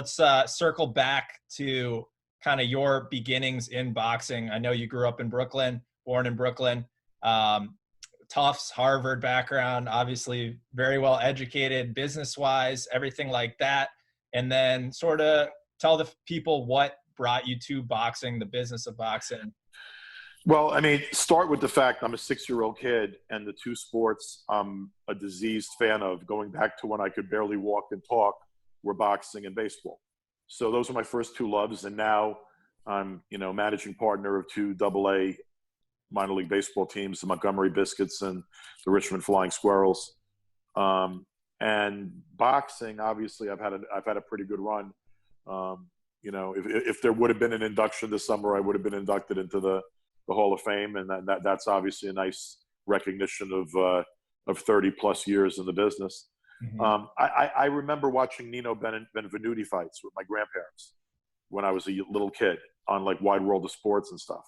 let's circle back to kind of your beginnings in boxing. I know you grew up in Brooklyn, born in Brooklyn. Tufts, Harvard background, obviously very well educated, business-wise, everything like that. And then sort of tell the people what brought you to boxing, the business of boxing. Well, I mean, start with the fact I'm a 6-year-old kid, and the two sports I'm a diseased fan of, going back to when I could barely walk and talk, were boxing and baseball. So those are my first two loves, and now I'm, managing partner of two AA minor league baseball teams, the Montgomery Biscuits and the Richmond Flying Squirrels. And boxing, obviously, I've had a pretty good run. If there would have been an induction this summer, I would have been inducted into the Hall of Fame, and that's obviously a nice recognition of 30 plus years in the business. Mm-hmm. I remember watching Nino Benvenuti fights with my grandparents when I was a little kid on like Wide World of Sports and stuff.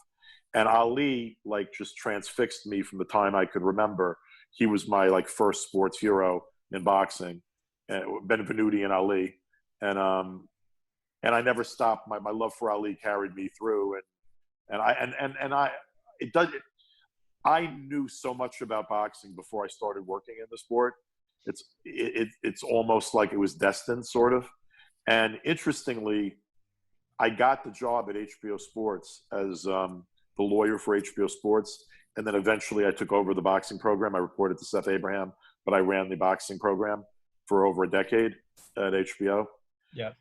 And Ali just transfixed me from the time I could remember. He was my first sports hero in boxing, Benvenuti and Ali. And I never stopped. My love for Ali carried me through. I knew so much about boxing before I started working in the sport. It's almost like it was destined, sort of. And interestingly, I got the job at HBO Sports as the lawyer for HBO Sports, and then eventually I took over the boxing program. I reported to Seth Abraham, but I ran the boxing program for over a decade at HBO. Yeah.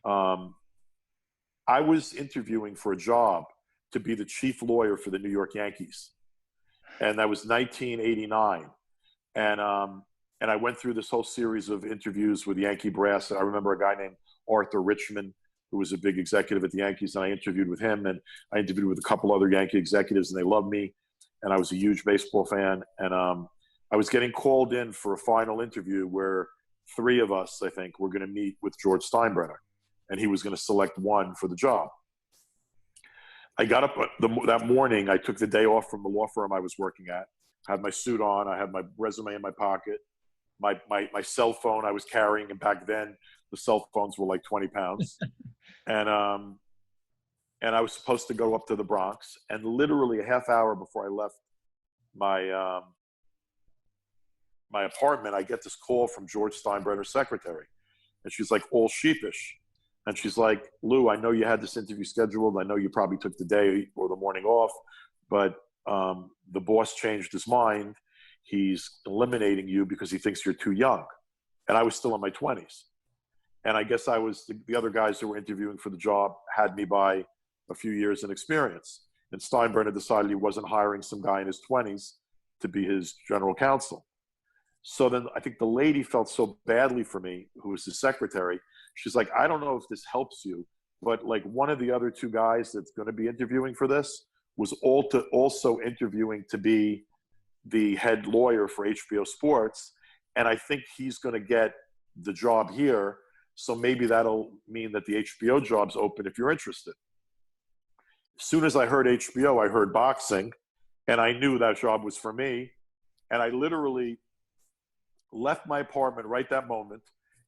I was interviewing for a job to be the chief lawyer for the New York Yankees, and that was 1989. And I went through this whole series of interviews with Yankee brass. And I remember a guy named Arthur Richmond, who was a big executive at the Yankees, and I interviewed with him, and I interviewed with a couple other Yankee executives, and they loved me, and I was a huge baseball fan. And I was getting called in for a final interview where 3 of us, I think, were going to meet with George Steinbrenner, and he was going to select one for the job. I got up that morning. I took the day off from the law firm I was working at, had my suit on, I had my resume in my pocket, my cell phone I was carrying, and back then the cell phones were like 20 pounds. And I was supposed to go up to the Bronx, and literally a half hour before I left my apartment, I get this call from George Steinbrenner's secretary, and she's like all sheepish. And she's like, Lou, I know you had this interview scheduled. I know you probably took the day or the morning off, but the boss changed his mind. He's eliminating you because he thinks you're too young. And I was still in my 20s. And I guess the other guys who were interviewing for the job had me by a few years in experience. And Steinbrenner decided he wasn't hiring some guy in his 20s to be his general counsel. So then I think the lady felt so badly for me, who was his secretary. She's like, I don't know if this helps you, but one of the other 2 guys that's going to be interviewing for this was also interviewing to be the head lawyer for HBO Sports. And I think he's going to get the job here. So maybe that'll mean that the HBO job's open if you're interested. As soon as I heard HBO, I heard boxing, and I knew that job was for me. And I literally left my apartment right that moment.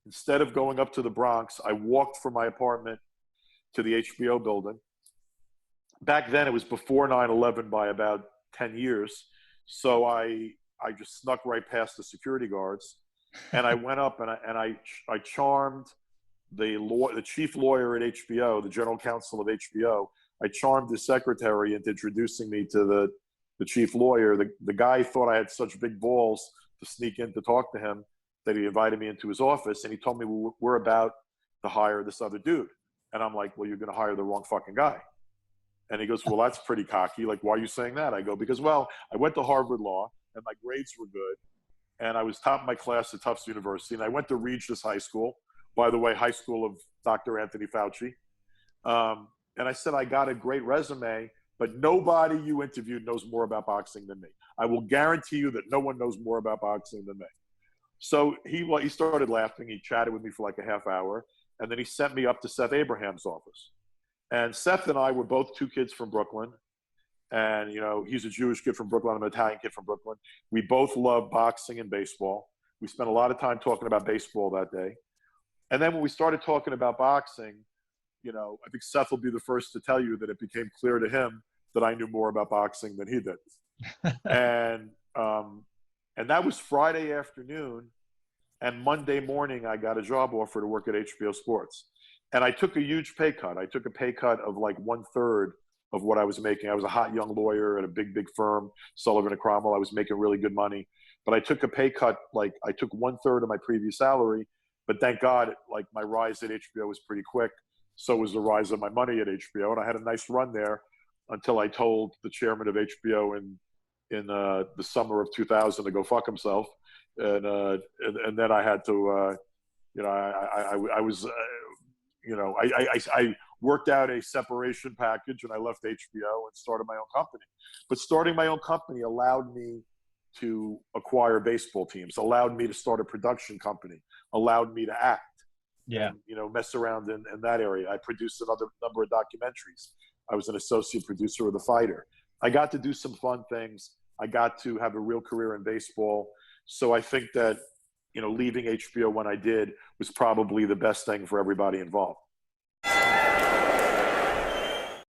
Instead of going up to the Bronx, I walked from my apartment to the HBO building. Back then, it was before 9/11 by about 10 years. So I just snuck right past the security guards, and I went up and I charmed the chief lawyer at HBO, the general counsel of HBO. I charmed the secretary into introducing me to the chief lawyer. The guy thought I had such big balls to sneak in to talk to him that he invited me into his office, and he told me, well, we're about to hire this other dude. And I'm like, well, you're going to hire the wrong fucking guy. And he goes, well, that's pretty cocky. Like, why are you saying that? I go, because, well, I went to Harvard Law, and my grades were good, and I was top of my class at Tufts University, and I went to Regis High School, by the way, high school of Dr. Anthony Fauci. And I said, I got a great resume, but nobody you interviewed knows more about boxing than me. I will guarantee you that no one knows more about boxing than me. So he started laughing. He chatted with me for like a half hour, and then he sent me up to Seth Abraham's office. And Seth and I were both 2 kids from Brooklyn. And, he's a Jewish kid from Brooklyn. I'm an Italian kid from Brooklyn. We both love boxing and baseball. We spent a lot of time talking about baseball that day. And then when we started talking about boxing, I think Seth will be the first to tell you that it became clear to him that I knew more about boxing than he did. And that was Friday afternoon. And Monday morning, I got a job offer to work at HBO Sports. And I took a huge pay cut. I took a pay cut of like 1/3 of what I was making. I was a hot young lawyer at a big firm, Sullivan & Cromwell. I was making really good money. But I took a pay cut, like I took 1/3 of my previous salary. But thank God, like my rise at HBO was pretty quick. So was the rise of my money at HBO. And I had a nice run there until I told the chairman of HBO in the summer of 2000 to go fuck himself. And then I had to, I was, I worked out a separation package and I left HBO and started my own company. But starting my own company allowed me to acquire baseball teams, allowed me to start a production company, allowed me to act. Yeah. And, mess around in that area. I produced another number of documentaries. I was an associate producer of The Fighter. I got to do some fun things. I got to have a real career in baseball. So I think that, leaving HBO when I did was probably the best thing for everybody involved.